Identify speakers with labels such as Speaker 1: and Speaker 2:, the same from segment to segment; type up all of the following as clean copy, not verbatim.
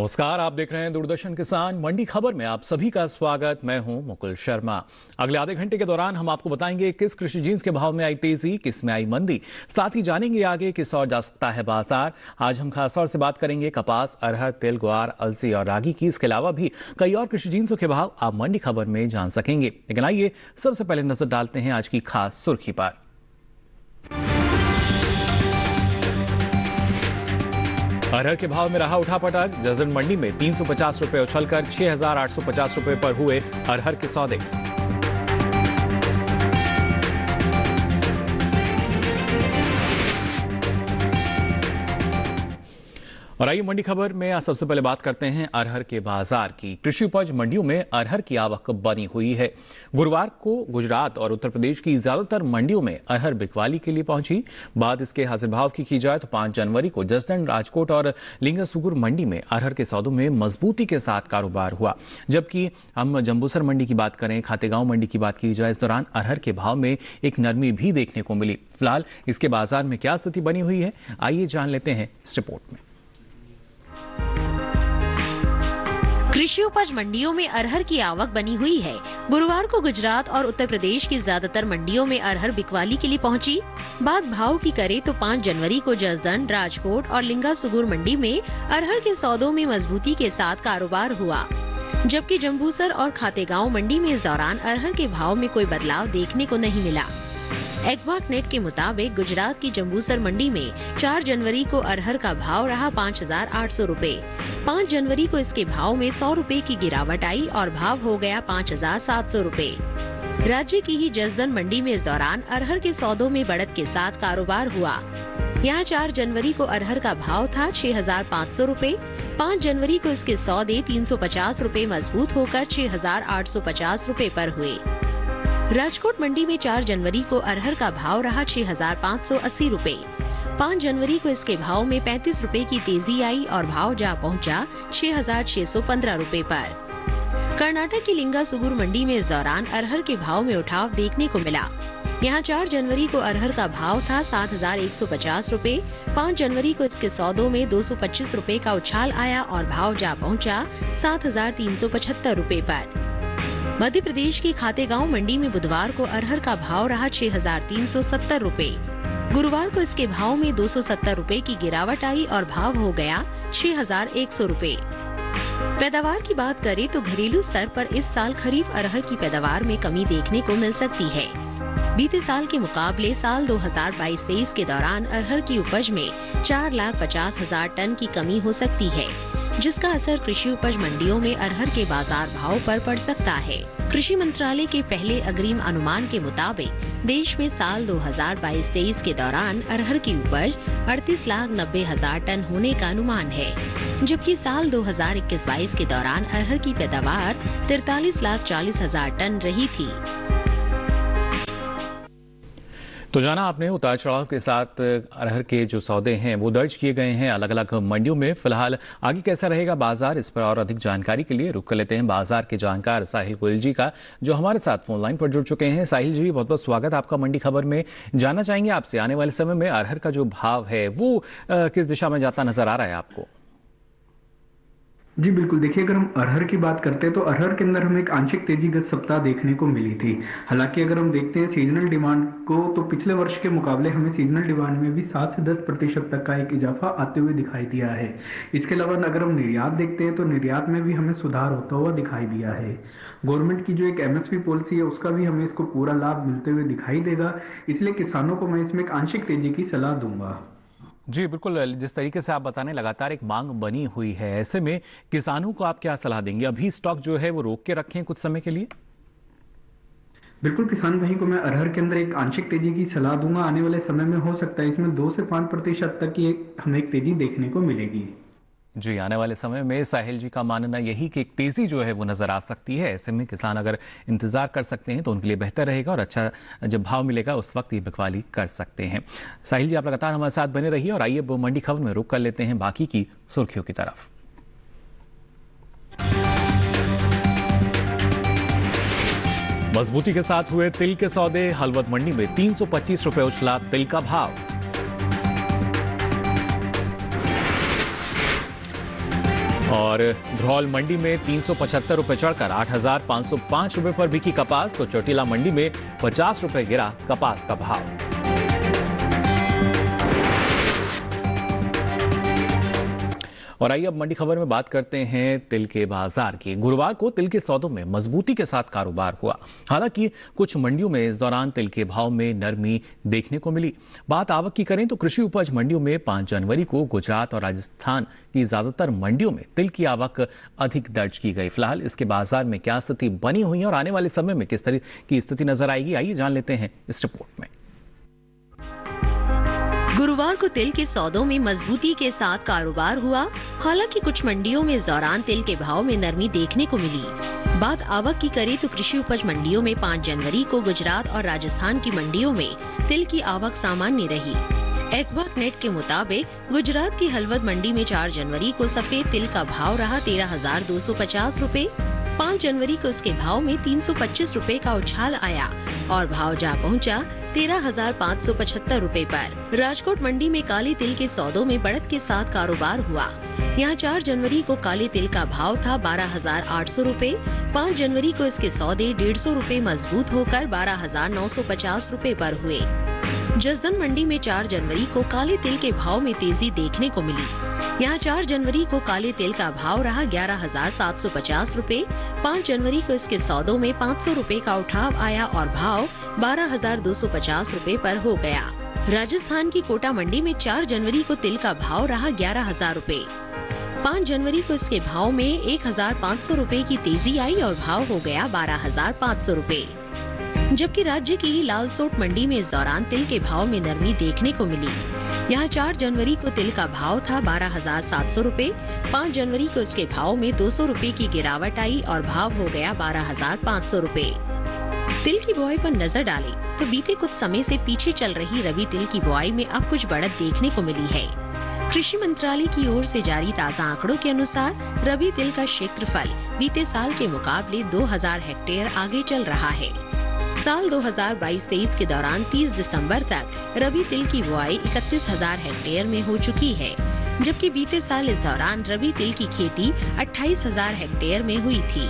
Speaker 1: नमस्कार, आप देख रहे हैं दूरदर्शन किसान मंडी खबर में आप सभी का स्वागत। मैं हूं मुकुल शर्मा। अगले आधे घंटे के दौरान हम आपको बताएंगे किस कृषि जीन्स के भाव में आई तेजी, किस में आई मंदी। साथ ही जानेंगे आगे किस और जा सकता है बाजार। आज हम खासतौर से बात करेंगे कपास, अरहर, तिल, ग्वार, अलसी और रागी की। इसके अलावा भी कई और कृषि जीन्सों के भाव आप मंडी खबर में जान सकेंगे। लेकिन आइए सबसे पहले नजर डालते हैं आज की खास सुर्खी पर। अरहर के भाव में रहा उठापटक। जसदन मंडी में 350 रुपए उछलकर 6,850 रुपए पर हुए अरहर के सौदे। और आइए मंडी खबर में आज सबसे पहले बात करते हैं अरहर के बाजार की। कृषि उपज मंडियों में अरहर की आवक बनी हुई है। गुरुवार को गुजरात और उत्तर प्रदेश की ज्यादातर मंडियों में अरहर बिकवाली के लिए पहुंची। बात इसके हाजिर भाव की जाए तो 5 जनवरी को जसदन, राजकोट और लिंगासुगुर मंडी में अरहर के सौदों में मजबूती के साथ कारोबार हुआ। जबकि हम जंबूसर मंडी की बात करें, खातेगांव मंडी की बात की जाए, इस दौरान अरहर के भाव में एक नरमी भी देखने को मिली। फिलहाल इसके बाजार में क्या स्थिति बनी हुई है, आइए जान लेते हैं इस रिपोर्ट में।
Speaker 2: कृषि उपज मंडियों में अरहर की आवक बनी हुई है। गुरुवार को गुजरात और उत्तर प्रदेश की ज्यादातर मंडियों में अरहर बिकवाली के लिए पहुंची। बात भाव की करे तो 5 जनवरी को जसदन, राजकोट और लिंगासुगुर मंडी में अरहर के सौदों में मजबूती के साथ कारोबार हुआ। जबकि जंबूसर और खातेगांव मंडी में इस दौरान अरहर के भाव में कोई बदलाव देखने को नहीं मिला। एग्वाक नेट के मुताबिक गुजरात की जंबूसर मंडी में 4 जनवरी को अरहर का भाव रहा 5,800 रुपए। 5 जनवरी को इसके भाव में 100 रुपए की गिरावट आई और भाव हो गया 5,700 रुपए। राज्य की ही जसदन मंडी में इस दौरान अरहर के सौदों में बढ़त के साथ कारोबार हुआ। यहाँ 4 जनवरी को अरहर का भाव था 6,500 रुपए। 5 जनवरी को इसके सौदे 350 रुपए मजबूत होकर 6,850 रुपए पर हुए। राजकोट मंडी में 4 जनवरी को अरहर का भाव रहा 6,580 रुपए। 5 जनवरी को इसके भाव में 35 रुपए की तेजी आई और भाव जा पहुंचा 6,615 रुपए पर। कर्नाटक की लिंगासुगुर मंडी में इस दौरान अरहर के भाव में उठाव देखने को मिला। यहाँ 4 जनवरी को अरहर का भाव था 7,150 रुपए। 5 जनवरी को इसके सौदों में 225 रुपए का उछाल आया और भाव जा पहुंचा 7,375 रुपए पर। मध्य प्रदेश की खातेगांव मंडी में बुधवार को अरहर का भाव रहा 6,370 रुपए। गुरुवार को इसके भाव में 270 रुपए की गिरावट आई और भाव हो गया 6,100 रुपए। पैदावार की बात करें तो घरेलू स्तर पर इस साल खरीफ अरहर की पैदावार में कमी देखने को मिल सकती है। बीते साल के मुकाबले साल 2022-23 के दौरान अरहर की उपज में 4,50,000 टन की कमी हो सकती है, जिसका असर कृषि उपज मंडियों में अरहर के बाजार भाव पर पड़ सकता है। कृषि मंत्रालय के पहले अग्रिम अनुमान के मुताबिक देश में साल 2022-23 के दौरान अरहर की उपज 38,90,000 टन होने का अनुमान है, जबकि साल 2021-22 के दौरान अरहर की पैदावार 43,40,000 टन रही थी।
Speaker 1: तो जाना आपने उतार चढ़ाव के साथ अरहर के जो सौदे हैं वो दर्ज किए गए हैं अलग अलग मंडियों में। फिलहाल आगे कैसा रहेगा बाजार, इस पर और अधिक जानकारी के लिए रुख कर लेते हैं बाजार के जानकार साहिल गोयल जी का, जो हमारे साथ फोन लाइन पर जुड़ चुके हैं। साहिल जी, बहुत बहुत स्वागत आपका मंडी खबर में। जानना चाहेंगे आपसे आने वाले समय में अरहर का जो भाव है वो किस दिशा में जाता नजर आ रहा है आपको?
Speaker 3: जी बिल्कुल, देखिए अगर हम अरहर की बात करते हैं तो अरहर के अंदर हमें एक आंशिक तेजी गत सप्ताह देखने को मिली थी। हालांकि अगर हम देखते हैं सीजनल डिमांड को तो पिछले वर्ष के मुकाबले हमें सीजनल डिमांड में भी 7 से 10% तक का एक इजाफा आते हुए दिखाई दिया है। इसके अलावा अगर हम निर्यात देखते हैं तो निर्यात में भी हमें सुधार होता हुआ दिखाई दिया है। गवर्नमेंट की जो एक MSP पॉलिसी है उसका भी हमें इसको पूरा लाभ मिलते हुए दिखाई देगा, इसलिए किसानों को मैं इसमें एक आंशिक तेजी की सलाह दूंगा।
Speaker 1: जी बिल्कुल, जिस तरीके से आप बताने लगातार एक मांग बनी हुई है, ऐसे में किसानों को आप क्या सलाह देंगे? अभी स्टॉक जो है वो रोक के रखें कुछ समय के लिए?
Speaker 3: बिल्कुल, किसान भाई को मैं अरहर के अंदर एक आंशिक तेजी की सलाह दूंगा। आने वाले समय में हो सकता है इसमें 2 से 5% तक की हमें एक तेजी देखने को मिलेगी।
Speaker 1: जी, आने वाले समय में साहिल जी का मानना यही कि एक तेजी जो है वो नजर आ सकती है। ऐसे में किसान अगर इंतजार कर सकते हैं तो उनके लिए बेहतर रहेगा और अच्छा जब भाव मिलेगा उस वक्त ये बिकवाली कर सकते हैं। साहिल जी, आप लगातार हमारे साथ बने रहिए और आइए अब मंडी खबर में रुक कर लेते हैं बाकी की सुर्खियों की तरफ। मजबूती के साथ हुए तिल के सौदे। हलवद मंडी में 325 रुपए उछला तिल का भाव। और धरौल मंडी में 375 रुपए चढ़कर 8,505 रुपए पर बिकी कपास, तो चोटिला मंडी में 50 रुपए गिरा कपास का भाव। और आइए अब मंडी खबर में बात करते हैं तिल के बाजार की। गुरुवार को तिल के सौदों में मजबूती के साथ कारोबार हुआ। हालांकि कुछ मंडियों में इस दौरान तिल के भाव में नरमी देखने को मिली। बात आवक की करें तो कृषि उपज मंडियों में 5 जनवरी को गुजरात और राजस्थान की ज्यादातर मंडियों में तिल की आवक अधिक दर्ज की गई। फिलहाल इसके बाजार में क्या स्थिति बनी हुई है और आने वाले समय में किस तरह की स्थिति नजर आएगी, आइए जान लेते हैं इस रिपोर्ट में।
Speaker 2: गुरुवार को तिल के सौदों में मजबूती के साथ कारोबार हुआ। हालांकि कुछ मंडियों में इस दौरान तिल के भाव में नरमी देखने को मिली। बात आवक की करें तो कृषि उपज मंडियों में 5 जनवरी को गुजरात और राजस्थान की मंडियों में तिल की आवक सामान्य रही। एक्वाक नेट के मुताबिक गुजरात की हलवद मंडी में 4 जनवरी को सफेद तिल का भाव रहा 13,250 रुपए। 5 जनवरी को इसके भाव में 325 रुपए का उछाल आया और भाव जा पहुंचा 13,575 रुपए पर। राजकोट मंडी में काले तिल के सौदों में बढ़त के साथ कारोबार हुआ। यहां 4 जनवरी को काले तिल का भाव था 12,800 रुपए। 5 जनवरी को इसके सौदे 150 रुपए मजबूत होकर 12,950 रुपए पर हुए। जसदन मंडी में 4 जनवरी को काले तिल के भाव में तेजी देखने को मिली। यहाँ 4 जनवरी को काले तिल का भाव रहा 11,750 रुपए। 5 जनवरी को इसके सौदों में 500 रुपए का उठाव आया और भाव 12,250 रुपए पर हो गया। राजस्थान की कोटा मंडी में 4 जनवरी को तिल का भाव रहा 11,000 रुपए। 5 जनवरी को इसके भाव में 1,500 रुपए की तेजी आई और भाव हो गया 12,500 रुपए। जबकि राज्य की ही लालसोट मंडी में इस दौरान तिल के भाव में नरमी देखने को मिली। यहाँ 4 जनवरी को तिल का भाव था 12,700 रुपए। 5 जनवरी को इसके भाव में 200 रुपए की गिरावट आई और भाव हो गया 12,500 रुपए। तिल की बुआई पर नजर डालें तो बीते कुछ समय से पीछे चल रही रबी तिल की बुआई में अब कुछ बढ़त देखने को मिली है। कृषि मंत्रालय की ओर से जारी ताज़ा आंकड़ों के अनुसार रबी तिल का क्षेत्रफल बीते साल के मुकाबले 2,000 हेक्टेयर आगे चल रहा है। साल 2022-23 के दौरान 30 दिसंबर तक रबी तिल की बुआई 31,000 हेक्टेयर में हो चुकी है, जबकि बीते साल इस दौरान रबी तिल की खेती 28,000 हेक्टेयर में हुई थी।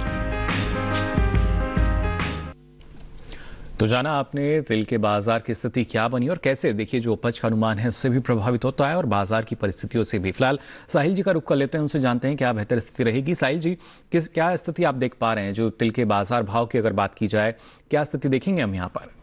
Speaker 1: तो जाना आपने तिल के बाजार की स्थिति क्या बनी और कैसे, देखिए जो उपज का अनुमान है उससे भी प्रभावित होता है और बाजार की परिस्थितियों से भी। फिलहाल साहिल जी का रुख कर लेते हैं, उनसे जानते हैं क्या बेहतर स्थिति रहेगी। साहिल जी, क्या स्थिति आप देख पा रहे हैं जो तिल के बाजार भाव की अगर बात की जाए, क्या स्थिति देखेंगे हम यहाँ पर?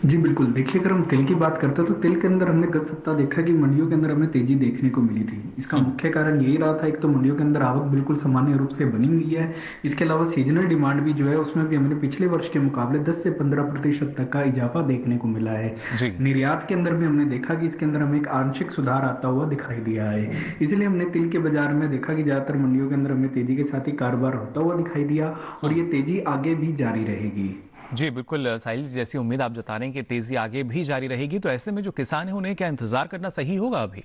Speaker 3: जी बिल्कुल, देखिए अगर हम तिल की बात करते हैं तो तिल के अंदर हमने गत सप्ताह देखा कि मंडियों के अंदर हमें तेजी देखने को मिली थी। इसका मुख्य कारण यही रहा था, एक तो मंडियों के अंदर आवक बिल्कुल सामान्य रूप से बनी हुई है। इसके अलावा सीजनल डिमांड भी जो है उसमें भी हमने पिछले वर्ष के मुकाबले 10 से 15% तक का इजाफा देखने को मिला है। निर्यात के अंदर भी हमने देखा कि इसके अंदर हमें एक आंशिक सुधार आता हुआ दिखाई दिया है। इसलिए हमने तिल के बाजार में देखा कि ज्यादातर मंडियों के अंदर हमें तेजी के साथ ही कारोबार होता हुआ दिखाई दिया और ये तेजी आगे भी जारी रहेगी।
Speaker 1: जी बिल्कुल साहिल, जैसी उम्मीद आप जता रहे हैं कि तेजी आगे भी जारी रहेगी, तो ऐसे में जो किसान है उन्हें क्या इंतजार करना सही होगा अभी?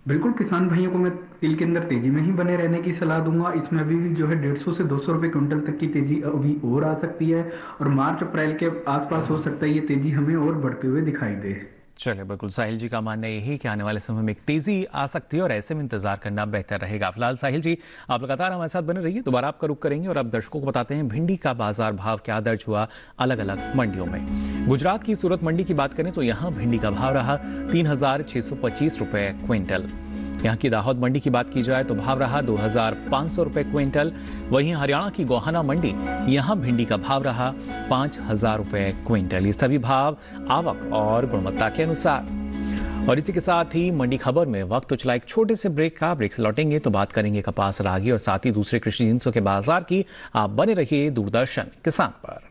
Speaker 3: बिल्कुल, किसान भाइयों को मैं तिल के अंदर तेजी में ही बने रहने की सलाह दूंगा। इसमें अभी भी जो है 150 से 200 रुपए क्विंटल तक की तेजी अभी और आ सकती है और मार्च अप्रैल के आसपास हो सकता है ये तेजी हमें और बढ़ते हुए दिखाई दे।
Speaker 1: चलिए, बिल्कुल साहिल जी का मानना यही कि आने वाले समय में एक तेजी आ सकती है और ऐसे में इंतजार करना बेहतर रहेगा। फिलहाल साहिल जी, आप लगातार हमारे साथ बने रहिए, दोबारा आपका रुख करेंगे और अब दर्शकों को बताते हैं भिंडी का बाजार भाव क्या दर्ज हुआ अलग अलग मंडियों में। गुजरात की सूरत मंडी की बात करें तो यहाँ भिंडी का भाव रहा 3,625 रुपए क्विंटल। यहाँ की दाहोद मंडी की बात की जाए तो भाव रहा 2,500 रुपए क्विंटल। वहीं हरियाणा की गोहाना मंडी, यहाँ भिंडी का भाव रहा 5,000 रुपए क्विंटल। ये सभी भाव आवक और गुणवत्ता के अनुसार। और इसी के साथ ही मंडी खबर में वक्त तो चला एक छोटे से ब्रेक का। ब्रेक से लौटेंगे तो बात करेंगे कपास, रागी और साथ ही दूसरे कृषि जिंसों के बाजार की। आप बने रहिए दूरदर्शन किसान पर।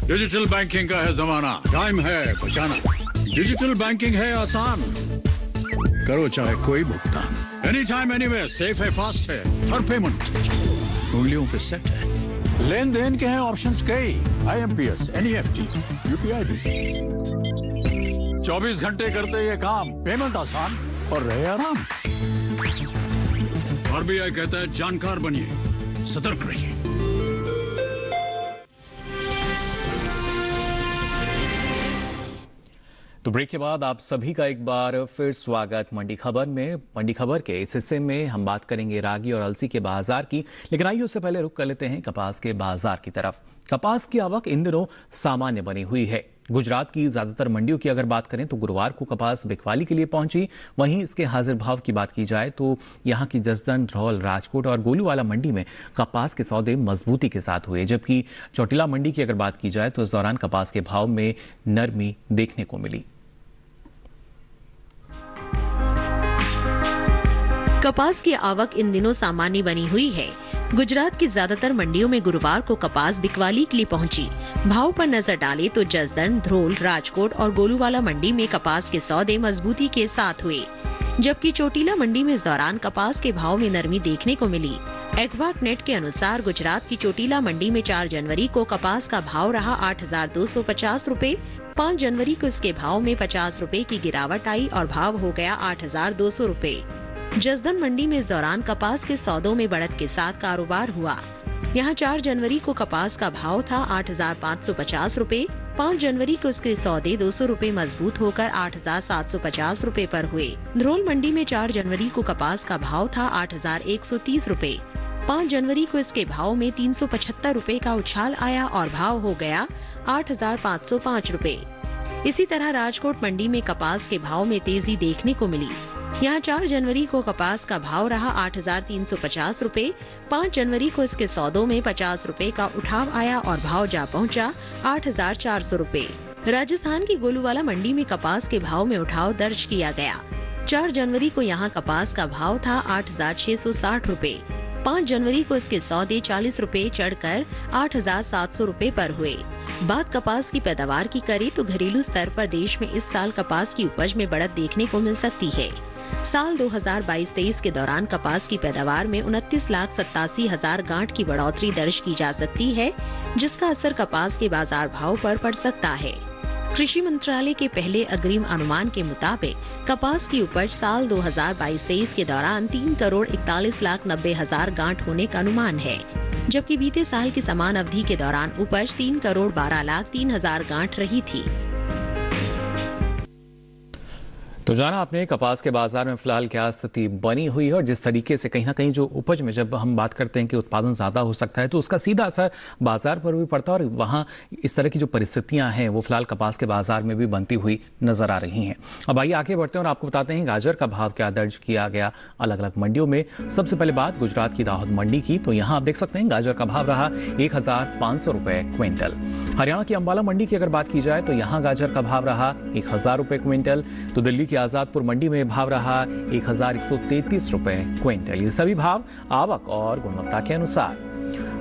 Speaker 4: डिजिटल बैंकिंग का है जमाना, टाइम है बचाना। डिजिटल बैंकिंग है आसान, करो चाहे कोई भुगतान, एनी टाइम एनीवेयर, सेफ है, फास्ट है, हर पेमेंट उंगलियों पे सेट है। लेन देन के हैं ऑप्शंस कई, IMPS, NEFT, UPI भी। 24 घंटे करते ये काम, पेमेंट आसान और रहे आराम। RBI कहता है जानकार बनिए, सतर्क रहिए।
Speaker 1: तो ब्रेक के बाद आप सभी का एक बार फिर स्वागत मंडी खबर में। मंडी खबर के इस हिस्से में हम बात करेंगे रागी और अलसी के बाजार की, लेकिन आइए उससे पहले रुक कर लेते हैं कपास के बाजार की तरफ। कपास की आवक इन दिनों सामान्य बनी हुई है। गुजरात की ज्यादातर मंडियों की अगर बात करें तो गुरुवार को कपास बिकवाली के लिए पहुंची। वहीं इसके हाजिर भाव की बात की जाए तो यहां की जसदन, धरौल, राजकोट और गोलूवाला मंडी में कपास के सौदे मजबूती के साथ हुए, जबकि चौटिला मंडी की अगर बात की जाए तो इस दौरान कपास के भाव में नरमी देखने को मिली।
Speaker 2: कपास की आवक इन दिनों सामान्य बनी हुई है। गुजरात की ज्यादातर मंडियों में गुरुवार को कपास बिकवाली के लिए पहुंची। भाव पर नजर डाले तो जसदन, धरौल, राजकोट और गोलूवाला मंडी में कपास के सौदे मजबूती के साथ हुए, जबकि चोटिला मंडी में इस दौरान कपास के भाव में नरमी देखने को मिली। एक्वाट नेट के अनुसार गुजरात की चोटिला मंडी में 4 जनवरी को कपास का भाव रहा 8,250 रूपए। 5 जनवरी को इसके भाव में 50 रूपए की गिरावट आई और भाव हो गया 8,200 रूपए। जसदन मंडी में इस दौरान कपास के सौदों में बढ़त के साथ कारोबार हुआ। यहां 4 जनवरी को कपास का भाव था 8,550 रूपए। 5 जनवरी को इसके सौदे 200 रूपए मजबूत होकर 8,750 रूपए पर हुए। धरौल मंडी में 4 जनवरी को कपास का भाव था 8,130 रूपए। 5 जनवरी को इसके भाव में 375 रूपए का उछाल आया और भाव हो गया 8,505 रूपए। इसी तरह राजकोट मंडी में कपास के भाव में तेजी देखने को मिली। यहाँ 4 जनवरी को कपास का भाव रहा 8,350 रूपए। 5 जनवरी को इसके सौदों में 50 रूपए का उठाव आया और भाव जा पहुँचा 8,400 रूपए। राजस्थान की गोलूवाला मंडी में कपास के भाव में उठाव दर्ज किया गया। 4 जनवरी को यहाँ कपास का भाव था 8,660 रूपए। 5 जनवरी को इसके सौदे 40 रूपए चढ़कर 8,700 रूपए पर हुए। बात कपास की पैदावार की करें तो घरेलू स्तर पर देश में इस साल कपास की उपज में बढ़त देखने को मिल सकती है। साल 2022-23 के दौरान कपास की पैदावार में 29,87,000 गांठ की बढ़ोतरी दर्ज की जा सकती है, जिसका असर कपास के बाजार भाव पर पड़ सकता है। कृषि मंत्रालय के पहले अग्रिम अनुमान के मुताबिक कपास की उपज साल 2022-23 के दौरान 3,41,90,000 गांठ होने का अनुमान है, जबकि बीते साल की समान अवधि के दौरान उपज 3,12,03,000 गांठ रही थी।
Speaker 1: तो जाना आपने कपास के बाजार में फिलहाल क्या स्थिति बनी हुई है और जिस तरीके से कहीं ना कहीं जो उपज में जब हम बात करते हैं कि उत्पादन ज़्यादा हो सकता है तो उसका सीधा असर बाजार पर भी पड़ता है और वहाँ इस तरह की जो परिस्थितियां हैं वो फिलहाल कपास के बाजार में भी बनती हुई नजर आ रही हैं। अब आइए आगे बढ़ते हैं और आपको बताते हैं गाजर का भाव क्या दर्ज किया गया अलग अलग मंडियों में। सबसे पहले बात गुजरात की दाहोद मंडी की, तो यहाँ आप देख सकते हैं गाजर का भाव रहा 1,500 रुपए क्विंटल। हरियाणा की अंबाला मंडी की अगर बात की जाए तो यहाँ गाजर का भाव रहा 1,000 रुपए क्विंटल। तो दिल्ली की आजादपुर मंडी में भाव रहा 1,133 रुपए क्विंटल। ये सभी भाव आवक और गुणवत्ता के अनुसार।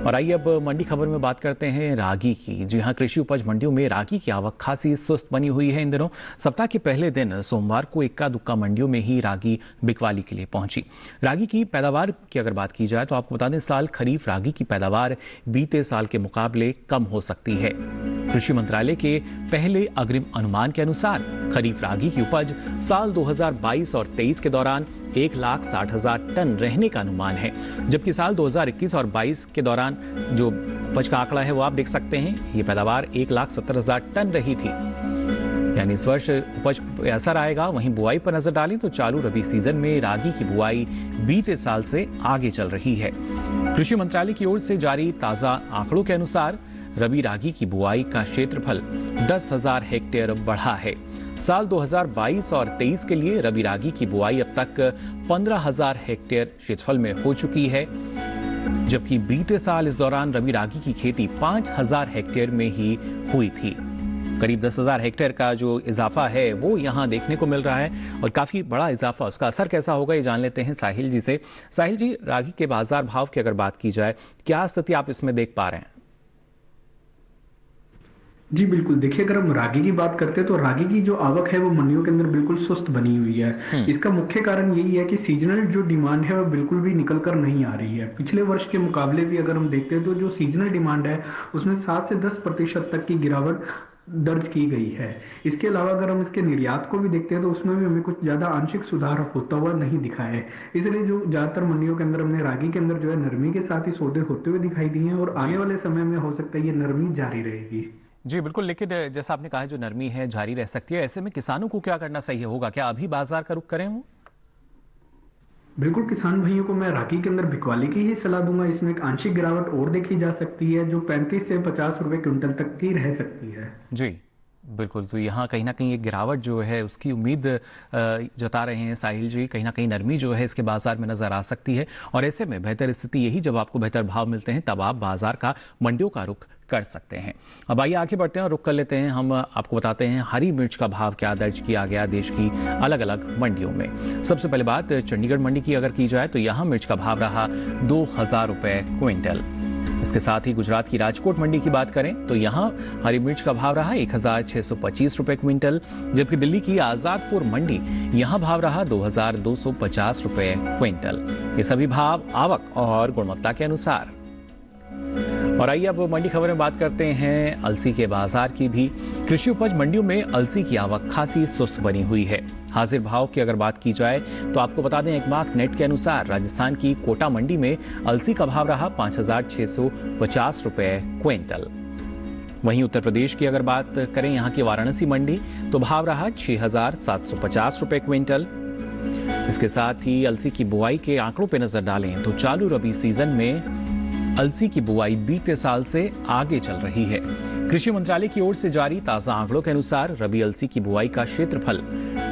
Speaker 1: और आइए अब मंडी खबर में बात करते हैं रागी की। जी हां, कृषि उपज मंडियों में रागी की आवक खासी सुस्त बनी हुई है इन दिनों। सप्ताह के पहले दिन सोमवार को इक्का दुक्का मंडियों में ही रागी बिकवाली के लिए पहुंची। रागी की पैदावार की अगर बात की जाए तो आपको बता दें साल खरीफ रागी की पैदावार बीते साल के मुकाबले कम हो सकती है। कृषि मंत्रालय के पहले अग्रिम अनुमान के अनुसार खरीफ रागी की उपज साल 2022 और 23 के दौरान 1,60,000 टन रहने का अनुमान है, जबकि साल 2021 और 22 के दौरान जो उपज का आंकड़ा है वो आप देख सकते हैं, ये पैदावार 1,70,000 टन रही थी। यानी इस वर्ष उपज असर आएगा। वहीं बुआई पर नजर डालें तो चालू रबी सीजन में रागी की बुआई बीते साल से आगे चल रही है। कृषि मंत्रालय की ओर से जारी ताजा आंकड़ों के अनुसार रबी रागी की बुआई का क्षेत्रफल 10,000 हेक्टेयर बढ़ा है। साल 2022 और 23 के लिए रबी रागी की बुआई अब तक 15,000 हेक्टेयर क्षेत्रफल में हो चुकी है, जबकि बीते साल इस दौरान रबी रागी की खेती 5,000 हेक्टेयर में ही हुई थी। करीब 10,000 हेक्टेयर का जो इजाफा है वो यहाँ देखने को मिल रहा है और काफी बड़ा इजाफा। उसका असर कैसा होगा ये जान लेते हैं साहिल जी से। साहिल जी, रागी के बाजार भाव की अगर बात की जाए, क्या स्थिति आप इसमें देख पा रहे हैं?
Speaker 3: जी बिल्कुल, देखिए अगर हम रागी की बात करते हैं तो रागी की जो आवक है वो मंडियों के अंदर बिल्कुल सुस्त बनी हुई है। इसका मुख्य कारण यही है कि सीजनल जो डिमांड है वो बिल्कुल भी निकल कर नहीं आ रही है। पिछले वर्ष के मुकाबले भी अगर हम देखते हैं तो जो सीजनल डिमांड है उसमें 7 से 10% तक की गिरावट दर्ज की गई है। इसके अलावा अगर हम इसके निर्यात को भी देखते हैं तो उसमें भी हमें कुछ ज्यादा आंशिक सुधार होता हुआ नहीं दिखा है। इसलिए जो ज्यादातर मंडियों के अंदर हमने रागी के अंदर जो है नरमी के साथ ही सौदे होते हुए दिखाई दिए हैं और आने वाले समय में हो सकता है ये नरमी जारी रहेगी।
Speaker 1: जी बिल्कुल, लेकिन जैसा आपने कहा जो नरमी है जारी रह सकती है, ऐसे में किसानों को क्या करना सही होगा? क्या अभी बाजार का रुख करें वो?
Speaker 3: बिल्कुल, किसान भाइयों को मैं राखी के अंदर बिकवाली की ही सलाह दूंगा। इसमें एक आंशिक गिरावट और देखी जा सकती है जो 35 से 50 रुपए क्विंटल तक की रह सकती है।
Speaker 1: जी बिल्कुल, तो यहाँ कहीं ना कहीं एक गिरावट जो है उसकी उम्मीद जता रहे हैं साहिल जी। कहीं ना कहीं नरमी जो है इसके बाजार में नजर आ सकती है, और ऐसे में बेहतर स्थिति यही, जब आपको बेहतर भाव मिलते हैं तब आप बाजार का, मंडियों का रुख कर सकते हैं। अब आइए आगे बढ़ते हैं और रुख कर लेते हैं। हम आपको बताते हैं हरी मिर्च का भाव क्या दर्ज किया गया देश की अलग अलग मंडियों में। सबसे पहले बात चंडीगढ़ मंडी की अगर की जाए तो यहाँ मिर्च का भाव रहा 2000 रुपए क्विंटल। इसके साथ ही गुजरात की राजकोट मंडी की बात करें तो यहाँ हरी मिर्च का भाव रहा 1625 रुपए क्विंटल, जबकि दिल्ली की आजादपुर मंडी यहाँ भाव रहा 2250 रुपए क्विंटल। ये सभी भाव आवक और गुणवत्ता के अनुसार। और आइए अब मंडी खबर में बात करते हैं अलसी के बाजार की भी। कृषि उपज मंडियों में अलसी की आवक खासी सुस्त बनी हुई है। हाजिर भाव की अगर बात की जाए तो आपको बता दें एक मार्क नेट के अनुसार राजस्थान की कोटा मंडी में अलसी का भाव रहा 5650 रुपए क्विंटल। वहीं उत्तर प्रदेश की अगर बात करें यहाँ की वाराणसी मंडी तो भाव रहा 6750 रुपए क्विंटल। इसके साथ ही अलसी की बुआई के आंकड़ों पर नजर डालें तो चालू रबी सीजन में अलसी की बुआई बीते साल से आगे चल रही है। कृषि मंत्रालय की ओर से जारी ताजा आंकड़ों के अनुसार रबी अलसी की बुआई का क्षेत्रफल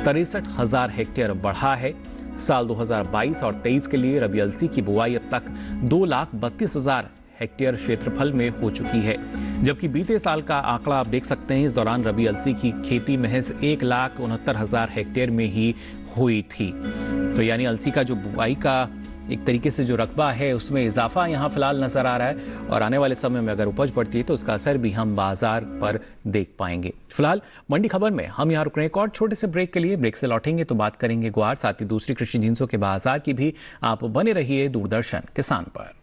Speaker 1: 63,000 हेक्टेयर बढ़ा है। साल 2022 और 23 के लिए रबी अलसी की बुआई अब तक 2,32,000 हेक्टेयर क्षेत्रफल में हो चुकी है, जबकि बीते साल का आंकड़ा आप देख सकते हैं। इस दौरान रबी अलसी की खेती महज 1,69,000 हेक्टेयर में ही हुई थी। तो यानी अलसी का जो बुआई का एक तरीके से जो रकबा है उसमें इजाफा यहाँ फिलहाल नजर आ रहा है, और आने वाले समय में अगर उपज बढ़ती है तो उसका असर भी हम बाजार पर देख पाएंगे। फिलहाल मंडी खबर में हम यहाँ रुक रहे हैं एक और छोटे से ब्रेक के लिए। ब्रेक से लौटेंगे तो बात करेंगे ग्वार, साथ ही दूसरी कृषि जिंसों के बाजार की भी। आप बने रहिए दूरदर्शन किसान पर।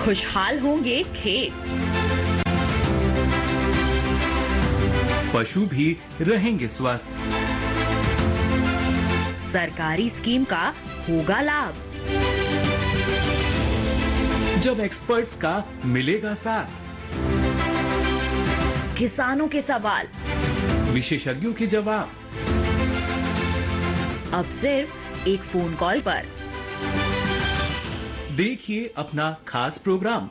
Speaker 5: खुशहाल होंगे खेत,
Speaker 1: पशु भी रहेंगे स्वस्थ,
Speaker 5: सरकारी स्कीम का होगा लाभ,
Speaker 1: जब एक्सपर्ट्स का मिलेगा साथ,
Speaker 5: किसानों के सवाल,
Speaker 1: विशेषज्ञों के जवाब,
Speaker 5: अब सिर्फ एक फोन कॉल पर।
Speaker 1: देखिए अपना खास प्रोग्राम।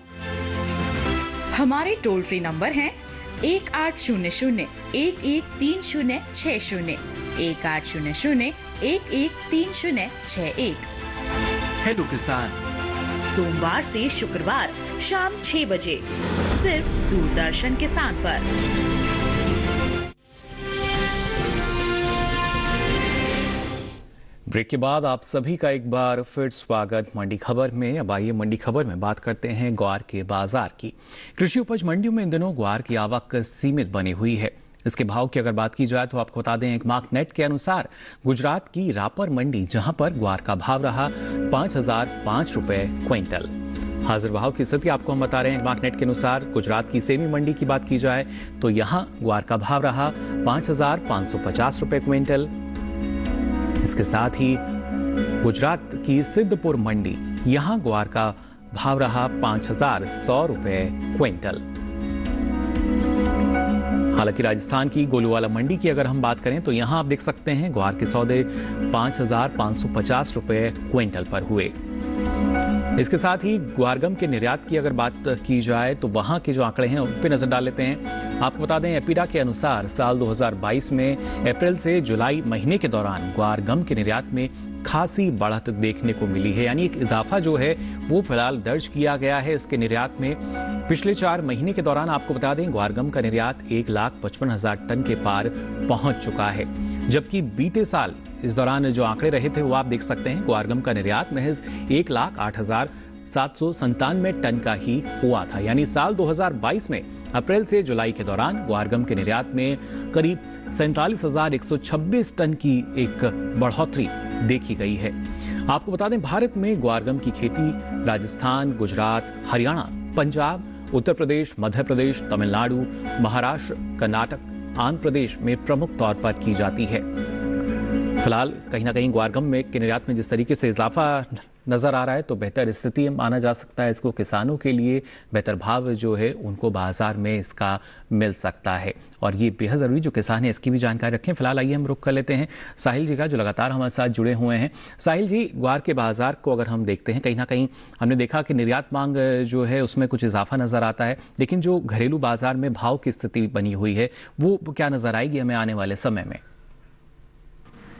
Speaker 6: हमारे टोल फ्री नंबर हैं 1800-113060, 1800-113061।
Speaker 1: हेलो किसान,
Speaker 5: सोमवार से शुक्रवार शाम 6 बजे सिर्फ दूरदर्शन किसान पर।
Speaker 1: ब्रेक के बाद आप सभी का एक बार फिर स्वागत मंडी खबर में। अब आइए मंडी खबर में बात करते हैं ग्वार के बाजार की। कृषि उपज मंडियों में इन दिनों ग्वार की आवक सीमित बनी हुई है। इसके भाव की अगर बात की जाए तो आपको बता दें एक मार्क नेट के अनुसार गुजरात की रापर मंडी जहां पर ग्वार का भाव रहा 5,005 रुपए क्विंटल। हाजिर भाव की स्थिति आपको हम बता रहे हैं मार्क नेट के अनुसार। गुजरात की सेमी मंडी की बात की जाए तो यहाँ ग्वार का भाव रहा 5,550 रुपए क्विंटल। इसके साथ ही गुजरात की सिद्धपुर मंडी यहां ग्वार का भाव रहा 5,100 रुपए क्विंटल। हालांकि राजस्थान की गोलूवाला मंडी की अगर हम बात करें तो यहां आप देख सकते हैं ग्वार के सौदे 5,550 रुपए क्विंटल पर हुए। इसके साथ ही ग्वारगम के निर्यात की अगर बात की जाए तो वहां के जो आंकड़े हैं उन पर नजर डाल लेते हैं। आपको बता दें एपीडा के अनुसार साल 2022 में अप्रैल से जुलाई महीने के दौरान ग्वारगम के निर्यात में खासी बढ़त देखने को मिली है, यानी एक इजाफा जो है वो फिलहाल दर्ज किया गया है इसके निर्यात में। पिछले 4 महीने के दौरान आपको बता दें ग्वारगम का निर्यात 1,55,000 टन के पार पहुंच चुका है, जबकि बीते साल इस दौरान जो आंकड़े रहे थे वो आप देख सकते हैं ग्वारगम का निर्यात महज 1,08,797 टन का ही हुआ था। यानी साल 2022 में अप्रैल से जुलाई के दौरान ग्वारगम के निर्यात में करीब 47,126 टन की एक बढ़ोतरी देखी गई है। आपको बता दें भारत में ग्वारगम की खेती राजस्थान, गुजरात, हरियाणा, पंजाब, उत्तर प्रदेश, मध्य प्रदेश, तमिलनाडु, महाराष्ट्र, कर्नाटक, आंध्र प्रदेश में प्रमुख तौर पर की जाती है। फिलहाल कहीं ना कहीं ग्वारगम में के निर्यात में जिस तरीके से इजाफा नज़र आ रहा है तो बेहतर स्थिति माना जा सकता है। इसको किसानों के लिए बेहतर भाव जो है उनको बाजार में इसका मिल सकता है और ये बेहद ज़रूरी जो किसान है इसकी भी जानकारी रखें। फिलहाल आइए हम रुख कर लेते हैं साहिल जी का जो लगातार हमारे साथ जुड़े हुए हैं। साहिल जी, ग्वार के बाजार को अगर हम देखते हैं कहीं ना कहीं हमने देखा कि निर्यात मांग जो है उसमें कुछ इजाफा नज़र आता है, लेकिन जो घरेलू बाजार में भाव की स्थिति बनी हुई है वो क्या नज़र आएगी हमें आने वाले समय में?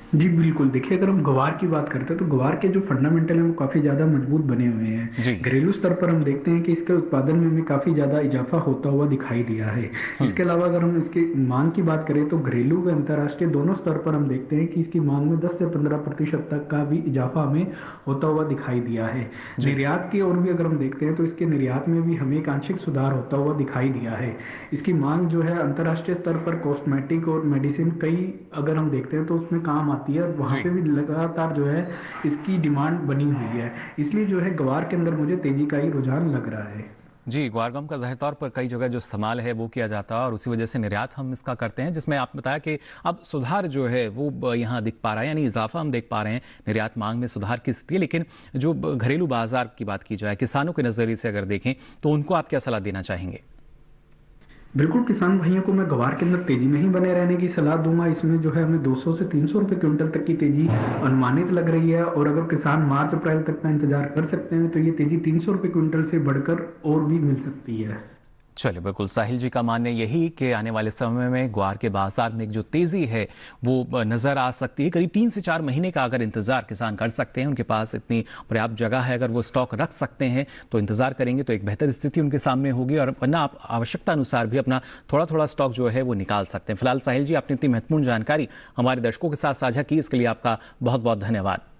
Speaker 3: जी बिल्कुल, देखिए अगर हम ग्वार की बात करते हैं तो ग्वार के जो फंडामेंटल हैं वो काफी ज्यादा मजबूत बने हुए हैं। घरेलू स्तर पर हम देखते हैं कि इसके उत्पादन में हमें काफी ज्यादा इजाफा होता हुआ दिखाई दिया है। इसके अलावा अगर हम इसके मांग की बात करें तो घरेलू व अंतर्राष्ट्रीय दोनों स्तर पर हम देखते हैं कि इसकी मांग में 10 से 15% तक का भी इजाफा हमें होता हुआ दिखाई दिया है। निर्यात की ओर भी अगर हम देखते हैं तो इसके निर्यात में भी हमें एक आंशिक सुधार होता हुआ दिखाई दिया है। इसकी मांग जो है अंतर्राष्ट्रीय स्तर पर कॉस्मेटिक और मेडिसिन कई अगर हम देखते हैं तो उसमें काम आती है और वहां पे भी लगातार जो है इसकी डिमांड बनी हुई है। इसलिए जो है ग्वार के अंदर मुझे तेजी का ही रुझान लग रहा है।
Speaker 1: जी, ग्वारगम का ज़ाहिर तौर पर कई जगह जो इस्तेमाल है वो किया जाता है और उसी वजह से निर्यात हम इसका करते हैं, जिसमें आपने बताया कि अब सुधार जो है वो यहाँ दिख पा रहा है, यानी इजाफा हम देख पा रहे हैं निर्यात मांग में सुधार की स्थिति। लेकिन जो घरेलू बाजार की बात की जाए, किसानों के नज़रिए से अगर देखें तो उनको आप क्या सलाह देना चाहेंगे?
Speaker 3: बिल्कुल, किसान भाइयों को मैं ग्वार के अंदर तेजी में ही बने रहने की सलाह दूंगा। इसमें जो है हमें 200 से 300 रुपए क्विंटल तक की तेजी अनुमानित लग रही है और अगर किसान मार्च अप्रैल तक का इंतजार कर सकते हैं तो ये तेजी 300 रुपए क्विंटल से बढ़कर और भी मिल सकती है।
Speaker 1: चलिए, बिल्कुल साहिल जी का मानना यही कि आने वाले समय में ग्वार के बाजार में जो तेजी है वो नजर आ सकती है। करीब 3 से 4 महीने का अगर इंतजार किसान कर सकते हैं, उनके पास इतनी पर्याप्त जगह है, अगर वो स्टॉक रख सकते हैं तो इंतजार करेंगे तो एक बेहतर स्थिति उनके सामने होगी और वरना आप आवश्यकता अनुसार भी अपना थोड़ा थोड़ा स्टॉक जो है वो निकाल सकते हैं। फिलहाल साहिल जी, आपने इतनी महत्वपूर्ण जानकारी हमारे दर्शकों के साथ साझा की, इसके लिए आपका बहुत बहुत धन्यवाद।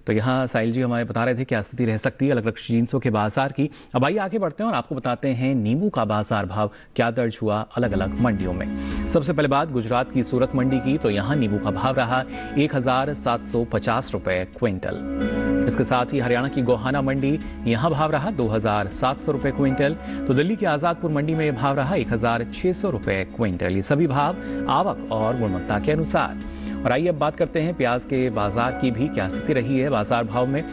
Speaker 1: तो यहाँ साहिल जी हमें बता रहे थे क्या स्थिति रह सकती है अलग अलग जींसों के बाजार की। अब आइए आगे बढ़ते हैं और आपको बताते हैं नींबू का बाजार भाव क्या दर्ज हुआ अलग अलग मंडियों में। सबसे पहले बात गुजरात की सूरत मंडी की, तो यहाँ नींबू का भाव रहा 1750 रुपए क्विंटल। इसके साथ ही हरियाणा की गोहाना मंडी, यहाँ भाव रहा 2700 रुपए क्विंटल। तो दिल्ली की आजादपुर मंडी में भाव रहा 1600 रुपए क्विंटल। ये सभी भाव आवक और गुणवत्ता के अनुसार। और आइए अब बात करते हैं प्याज के बाजार की भी क्या स्थिति रही है बाजार भाव में।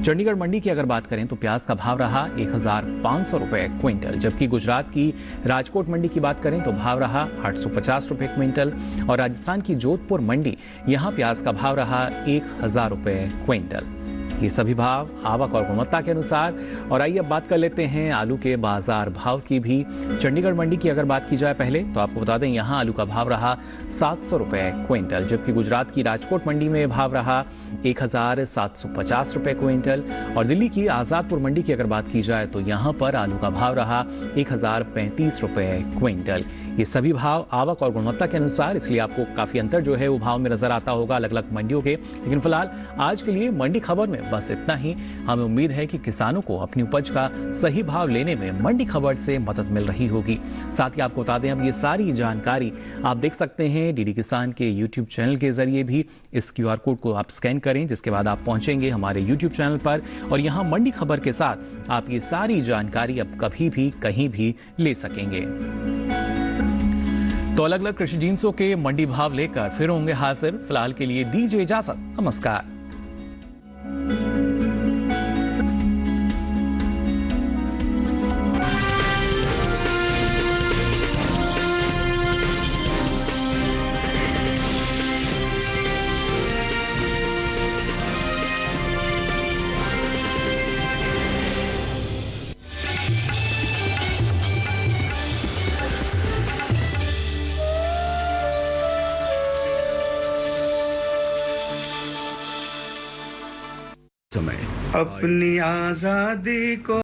Speaker 1: चंडीगढ़ मंडी की अगर बात करें तो प्याज का भाव रहा 1500 रुपए क्विंटल, जबकि गुजरात की राजकोट मंडी की बात करें तो भाव रहा 850 रुपए क्विंटल। और राजस्थान की जोधपुर मंडी, यहाँ प्याज का भाव रहा 1000 रुपए क्विंटल। ये सभी भाव आवक और गुणवत्ता के अनुसार। और आइए अब बात कर लेते हैं आलू के बाजार भाव की भी। चंडीगढ़ मंडी की अगर बात की जाए पहले तो आपको बता दें यहाँ आलू का भाव रहा 700 रुपए क्विंटल, जबकि गुजरात की राजकोट मंडी में भाव रहा 1750 रुपए क्विंटल। और दिल्ली की आजादपुर मंडी की अगर बात की जाए तो यहाँ पर आलू का भाव रहा 1035 रुपए क्विंटल। ये सभी भाव आवक और गुणवत्ता के अनुसार, इसलिए आपको काफी अंतर जो है वो भाव में नजर आता होगा अलग अलग मंडियों के। लेकिन फिलहाल आज के लिए मंडी खबर में बस इतना ही। हमें उम्मीद है कि किसानों को अपनी उपज का सही भाव लेने में मंडी खबर से मदद मिल रही होगी। साथ ही आपको बता दें अब ये सारी जानकारी आप देख सकते हैं डीडी किसान के यूट्यूब चैनल के जरिए भी। इस QR कोड को आप स्कैन करें, जिसके बाद आप पहुंचेंगे हमारे यूट्यूब चैनल पर और यहाँ मंडी खबर के साथ आप ये सारी जानकारी अब कभी भी कहीं भी ले सकेंगे। तो अलग अलग कृषि जिंसों के मंडी भाव लेकर फिर होंगे हाजिर। फिलहाल के लिए दीजिए इजाजत, नमस्कार।
Speaker 7: अपनी आजादी को